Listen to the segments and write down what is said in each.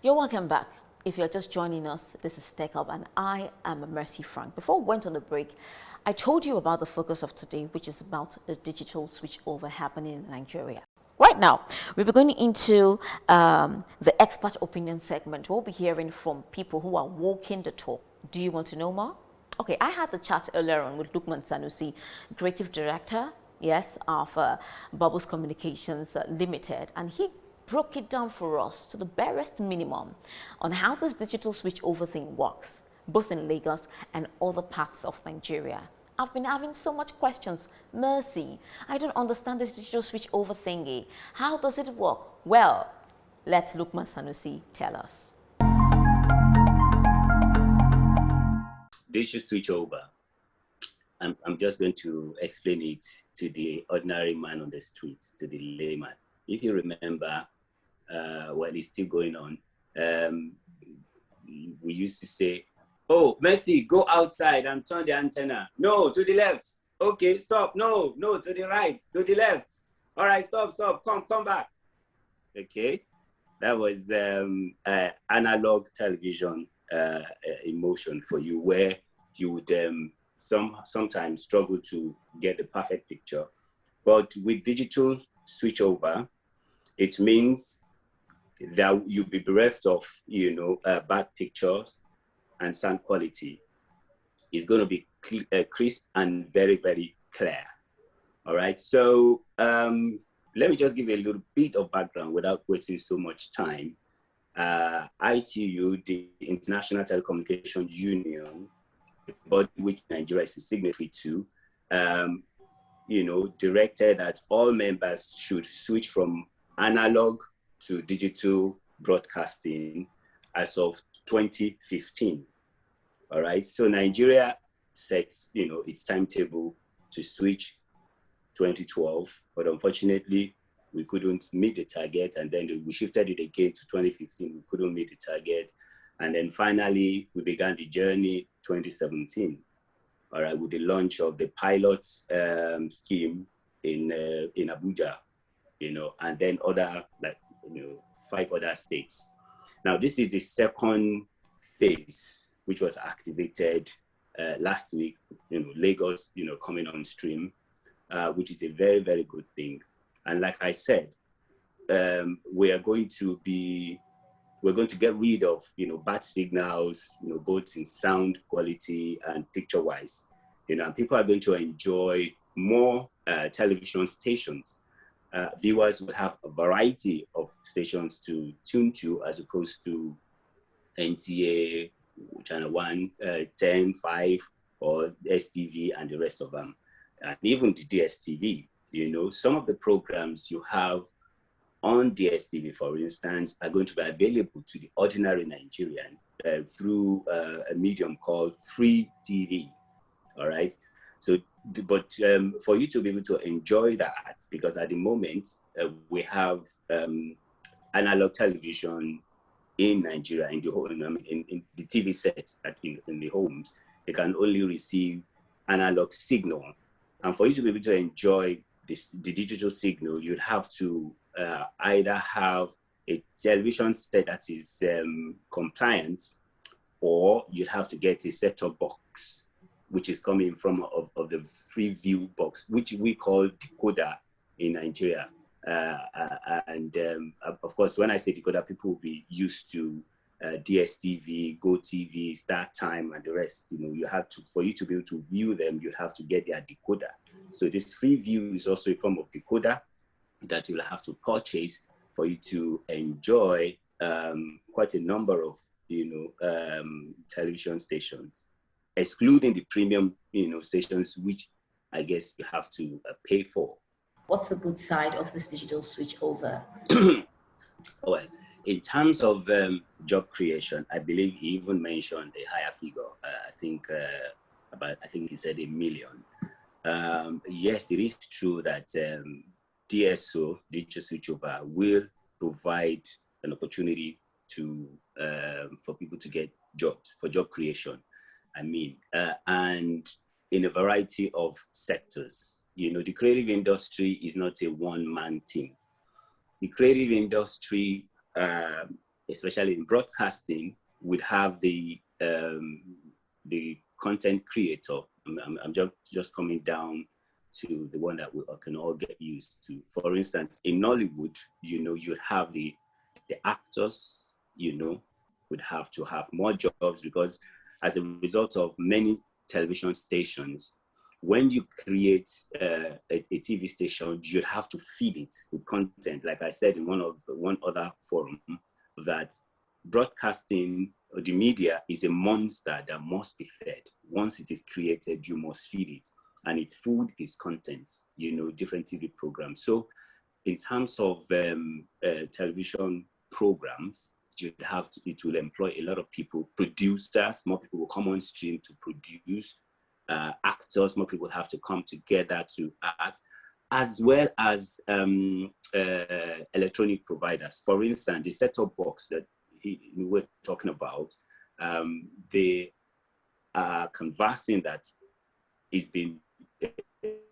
You're welcome back. If you're just joining us, this is Tech Up and I am Mercy Frank. Before we went on the break, I told you about the focus of today, which is about the digital switchover happening in Nigeria. Right now, we'll be going into the expert opinion segment. We'll be hearing from people who are walking the talk. Do you want to know more? Okay, I had the chat earlier on with Lookman Sanusi, Creative Director, yes, of Bubbles Communications Limited, and he broke it down for us to the barest minimum on how this digital switchover thing works, both in Lagos and other parts of Nigeria. I've been having so much questions. Mercy, I don't understand this digital switchover thingy. How does it work? Well, let Lookman Sanusi tell us. Digital switchover. I'm just going to explain it to the ordinary man on the streets, to the layman. If you remember, well, it's still going on. We used to say, "Oh, Mercy, go outside and turn the antenna." No, to the left. Okay, stop. No, to the right, to the left. All right, stop. Come back. Okay, that was analog television emotion for you, where you would sometimes struggle to get the perfect picture. But with digital switchover, it means that you'll be bereft of, bad pictures and sound quality. It's going to be crisp and very, very clear. All right. So let me just give you a little bit of background without wasting so much time. ITU, the International Telecommunication Union, but which Nigeria is a signatory to, directed that all members should switch from analog to digital broadcasting as of 2015. All right, so Nigeria sets, its timetable to switch 2012, but unfortunately, we couldn't meet the target, and then we shifted it again to 2015. We couldn't meet the target, and then finally, we began the journey 2017. All right, with the launch of the pilot scheme in Abuja, and then other 5 other states. Now, this is the second phase, which was activated last week. Lagos, coming on stream, which is a very, very good thing. And like I said, we're going to get rid of, bad signals, both in sound quality and picture-wise. And people are going to enjoy more television stations. Viewers will have a variety of stations to tune to, as opposed to NTA, Channel 1, 10, 5, or STV, and the rest of them. And even the DSTV, some of the programs you have on DSTV, for instance, are going to be available to the ordinary Nigerian through a medium called free TV. All right. So, but for you to be able to enjoy that, because at the moment we have analog television in Nigeria, in the home, in the TV sets in the homes, they can only receive analog signal. And for you to be able to enjoy the digital signal, you'd have to either have a television set that is compliant, or you'd have to get a set-top box, which is coming from of the free view box, which we call decoder in Nigeria. Of course, when I say decoder, people will be used to DSTV, GoTV, Star Time, and the rest. You have to, for you to be able to view them, you have to get their decoder. So this free view is also a form of decoder that you'll have to purchase for you to enjoy quite a number of television stations, excluding the premium stations, which I guess you have to pay for. What's the good side of this digital switchover? Well, in terms of job creation, I believe he even mentioned a higher figure. I think he said 1 million. Yes, it is true that DSO, digital switchover, will provide an opportunity for people to get jobs, for job creation. And in a variety of sectors. The creative industry is not a one-man team. The creative industry especially in broadcasting, would have the content creator. I'm just coming down to the one that we can all get used to. For instance, in Nollywood, you'd have the actors, would have to have more jobs, because as a result of many television stations, when you create a TV station, you'd have to feed it with content. Like I said in one other forum, that broadcasting or the media is a monster that must be fed. Once it is created, you must feed it. And its food is content, different TV programs. So in terms of television programs, it will employ a lot of people, producers, more people will come on stream to produce, actors, more people have to come together to act, as well as electronic providers. For instance, the set-top box that we were talking about, they are conversing that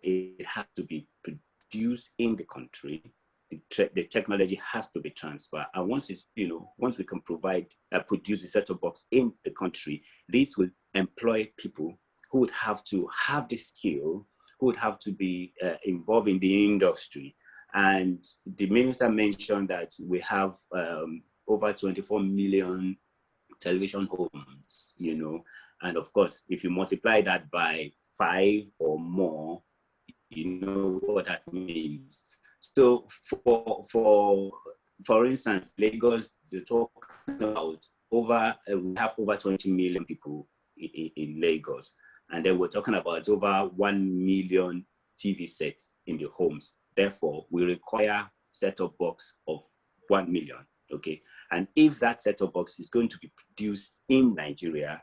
it has to be produced in the country. The technology has to be transferred, and once we can produce a set-top box in the country, this will employ people who would have to have the skill, who would have to be involved in the industry. And the minister mentioned that we have over 24 million television homes, and of course, if you multiply that by 5 or more, you know what that means. So for instance, Lagos, they talk about we have over 20 million people in Lagos. And then we're talking about over 1 million TV sets in the homes. Therefore, we require set-top box of 1 million, okay? And if that set-top box is going to be produced in Nigeria,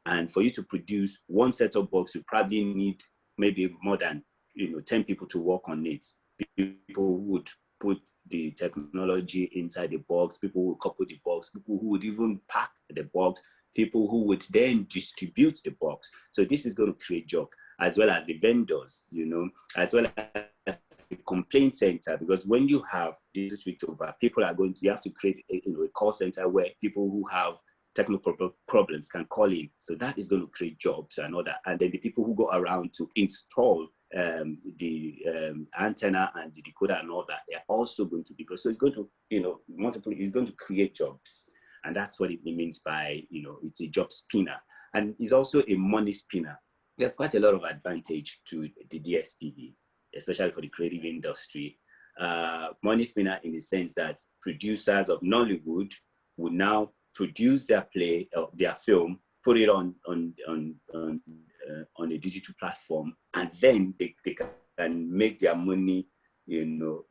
and for you to produce one set-top box, you probably need maybe more than 10 people to work on it. People who would put the technology inside the box, people who would couple the box, people who would even pack the box, people who would then distribute the box. So this is going to create jobs, as well as the vendors, as well as the complaint center, because when you have digital switchover, you have to create a call center where people who have technical problems can call in. So that is going to create jobs and all that. And then the people who go around to install the antenna and the decoder and all that, they're also going to be, so it's going to, it's going to create jobs. And that's what it means by, it's a job spinner. And it's also a money spinner. There's quite a lot of advantage to the DSTV, especially for the creative industry. Money spinner in the sense that producers of Nollywood will now produce their play, their film, put it on a digital platform, and then they can make their money,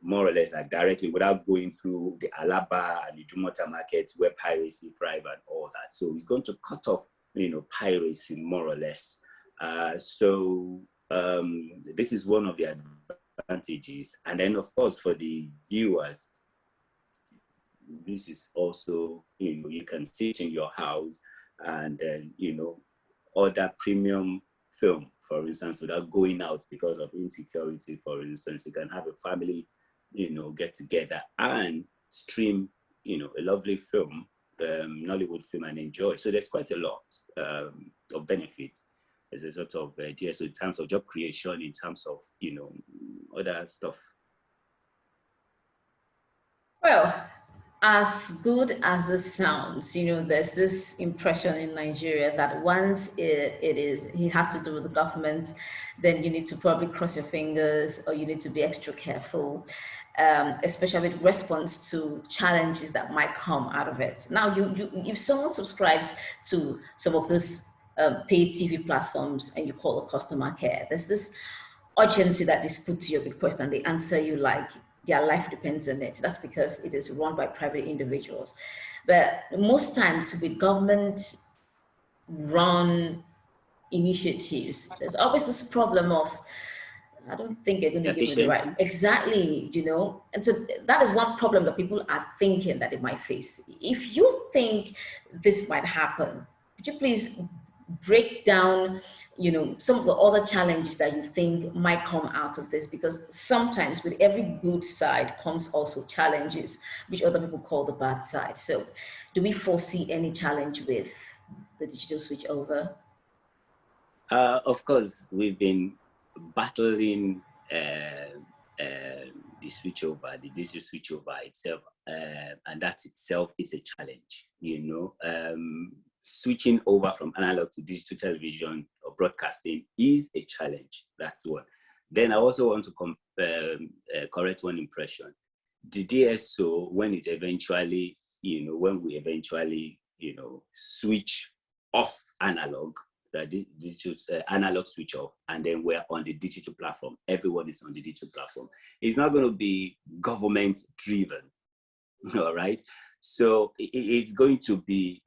more or less like directly, without going through the Alaba and the Jumota markets where piracy thrive and all that. So it's going to cut off, piracy more or less. This is one of the advantages. And then, of course, for the viewers, this is also, you can sit in your house and then, order premium film, for instance, without going out because of insecurity. For instance, you can have a family, get together and stream, a lovely film, Nollywood film, and enjoy. So there's quite a lot of benefit as a sort of idea. So in terms of job creation, in terms of, other stuff. Well, as good as it sounds, there's this impression in Nigeria that once it has to do with the government, then you need to probably cross your fingers, or you need to be extra careful, especially with response to challenges that might come out of it. Now, if someone subscribes to some of those paid TV platforms and you call a customer care, there's this urgency that is put to your request, and they answer you like their life depends on it. That's because it is run by private individuals. But most times with government run initiatives, there's always this problem of, I don't think they're going to give me the right, exactly, And so that is one problem that people are thinking that they might face. If you think this might happen, would you please break down, some of the other challenges that you think might come out of this, because sometimes with every good side comes also challenges, which other people call the bad side. So do we foresee any challenge with the digital switch over? Of course, we've been battling the switchover, the digital switchover itself, and that itself is a challenge. Switching over from analog to digital television or broadcasting is a challenge. That's one. Then I also want to correct one impression. The DSO, when it eventually, when we eventually, switch off analog, the digital analog switch off, and then we're on the digital platform. Everyone is on the digital platform. It's not going to be government driven, all right? So it's going to be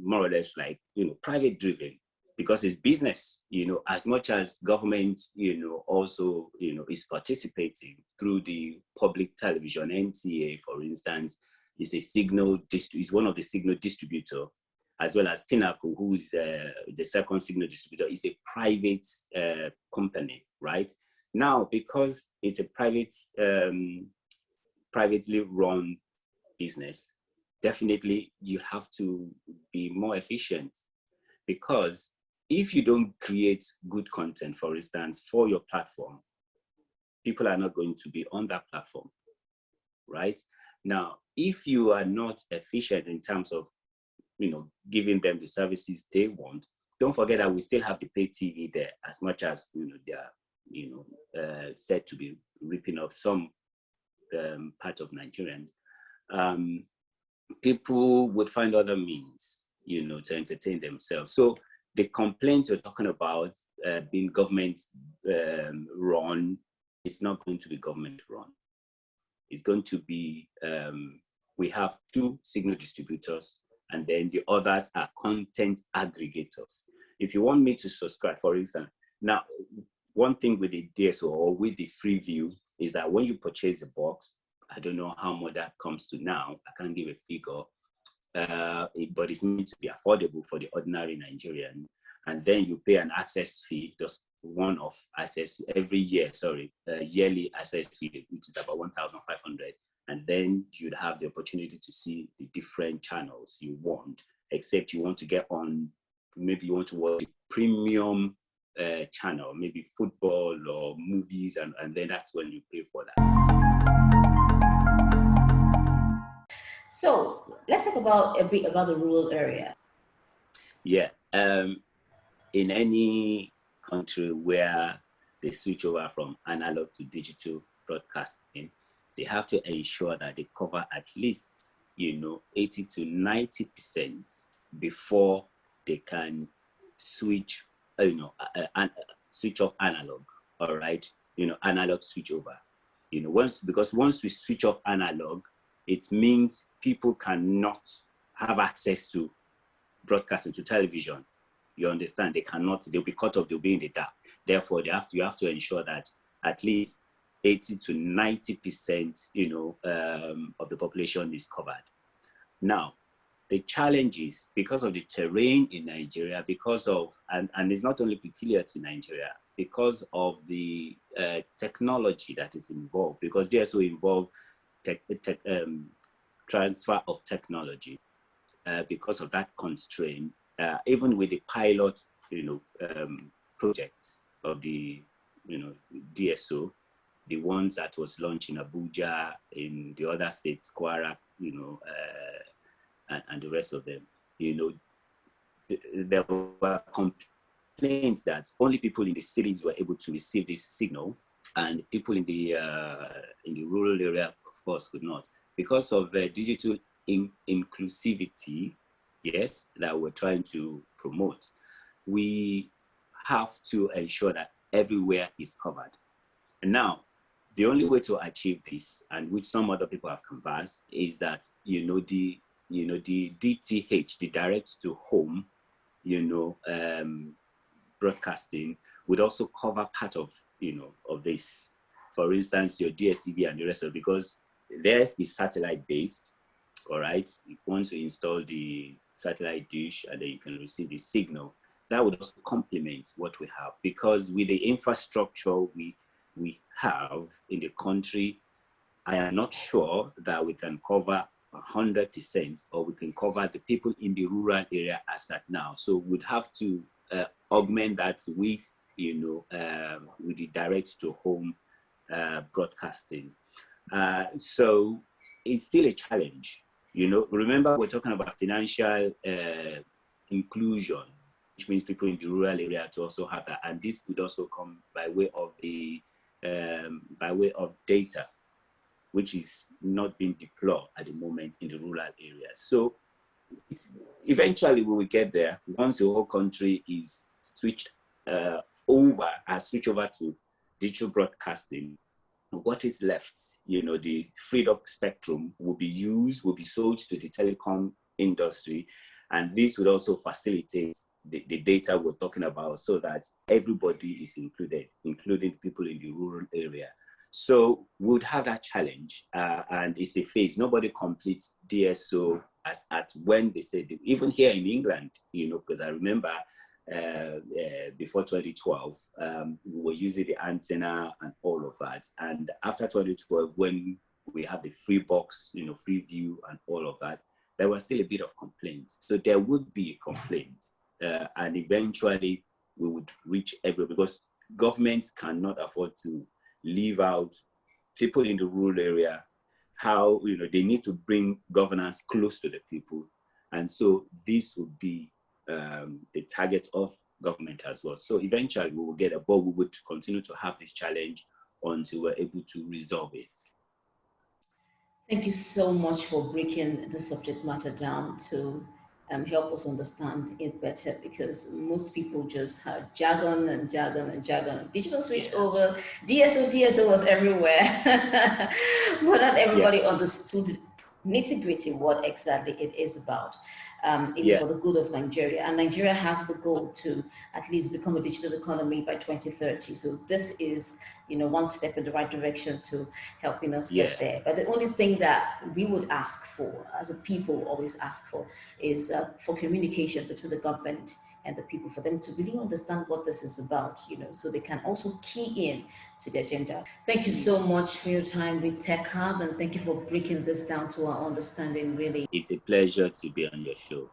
more or less like, private driven, because it's business, as much as government, also, is participating through the public television. NTA, for instance, is is one of the signal distributor, as well as Pinnacle, who is the second signal distributor, is a private company, right? Now, because it's a privately run business, definitely you have to be more efficient, because if you don't create good content, for instance, for your platform, people are not going to be on that platform, right? Now, if you are not efficient in terms of, giving them the services they want, don't forget that we still have the pay TV there, as much as, they are, said to be ripping off some part of Nigerians. People would find other means, to entertain themselves. So the complaints you're talking about being government run, it's not going to be government run. It's going to be, we have 2 signal distributors, and then the others are content aggregators. If you want me to subscribe, for instance, now, one thing with the DSO or with the free view is that when you purchase a box, I don't know how much that comes to now, I can't give a figure, but it's meant to be affordable for the ordinary Nigerian. And then you pay an access fee, just one-off access every year, yearly access fee, which is about 1,500. And then you'd have the opportunity to see the different channels you want, except you want to get on, maybe you want to watch a premium channel, maybe football or movies, and then that's when you pay for that. So let's talk about a bit about the rural area. Yeah, in any country where they switch over from analog to digital broadcasting, they have to ensure that they cover at least, 80 to 90% before they can switch, switch off analog. All right, analog switch over. Because once we switch off analog, it means people cannot have access to broadcasting, to television. You understand? They cannot. They'll be cut off. They'll be in the dark. Therefore, you have to ensure that at least 80 to 90%, of the population is covered. Now, the challenge is because of the terrain in Nigeria, and it's not only peculiar to Nigeria, because of the technology that is involved, because they also involve transfer of technology. Because of that constraint, even with the pilot, projects of the, DSO, the ones that was launched in Abuja, in the other states, Kwara, and the rest of them, there were complaints that only people in the cities were able to receive this signal, and people in the rural area, of course, could not, because of digital inclusivity, yes, that we're trying to promote. We have to ensure that everywhere is covered. And now, the only way to achieve this, and which some other people have canvassed, is that the DTH, the direct to home, broadcasting would also cover part of of this. For instance, your DSTV and the rest of it, because theirs is satellite based. All right, once you install the satellite dish, and then you can receive the signal. that would also complement what we have, because with the infrastructure we have in the country, I am not sure that we can cover 100%, or we can cover the people in the rural area as at now. So we'd have to augment that with, with the direct to home broadcasting. So it's still a challenge. Remember, we're talking about financial inclusion, which means people in the rural area to also have that, and this would also come by way of data, which is not being deployed at the moment in the rural areas. So eventually we will get there once the whole country is switched over to digital broadcasting. What is left, the freed up spectrum will be sold to the telecom industry, and this would also facilitate the data we're talking about, so that everybody is included, including people in the rural area. So we would have that challenge, and it's a phase. Nobody completes DSO at when they said, even here in England, because I remember before 2012, we were using the antenna and all of that. And after 2012, when we had the free box, free view and all of that, there was still a bit of complaints. So there would be a complaint, and eventually we would reach everyone, because governments cannot afford to leave out people in the rural area. How, they need to bring governance close to the people. And so this would be the target of government as well. So eventually we will get it, but we would continue to have this challenge until we're able to resolve it. Thank you so much for breaking the subject matter down to help us understand it better, because most people just have jargon and jargon and jargon. Digital switch over, DSO was everywhere, but not everybody understood nitty-gritty what exactly it is about. It is for the good of Nigeria, and Nigeria has the goal to at least become a digital economy by 2030. So this is, one step in the right direction to helping us get there. But the only thing that we would ask for, as a people always ask for, is for communication between the government and the people, for them to really understand what this is about, so they can also key in to the agenda. Thank you so much for your time with Tech Hub, and thank you for breaking this down to our understanding, really. It's a pleasure to be on your show.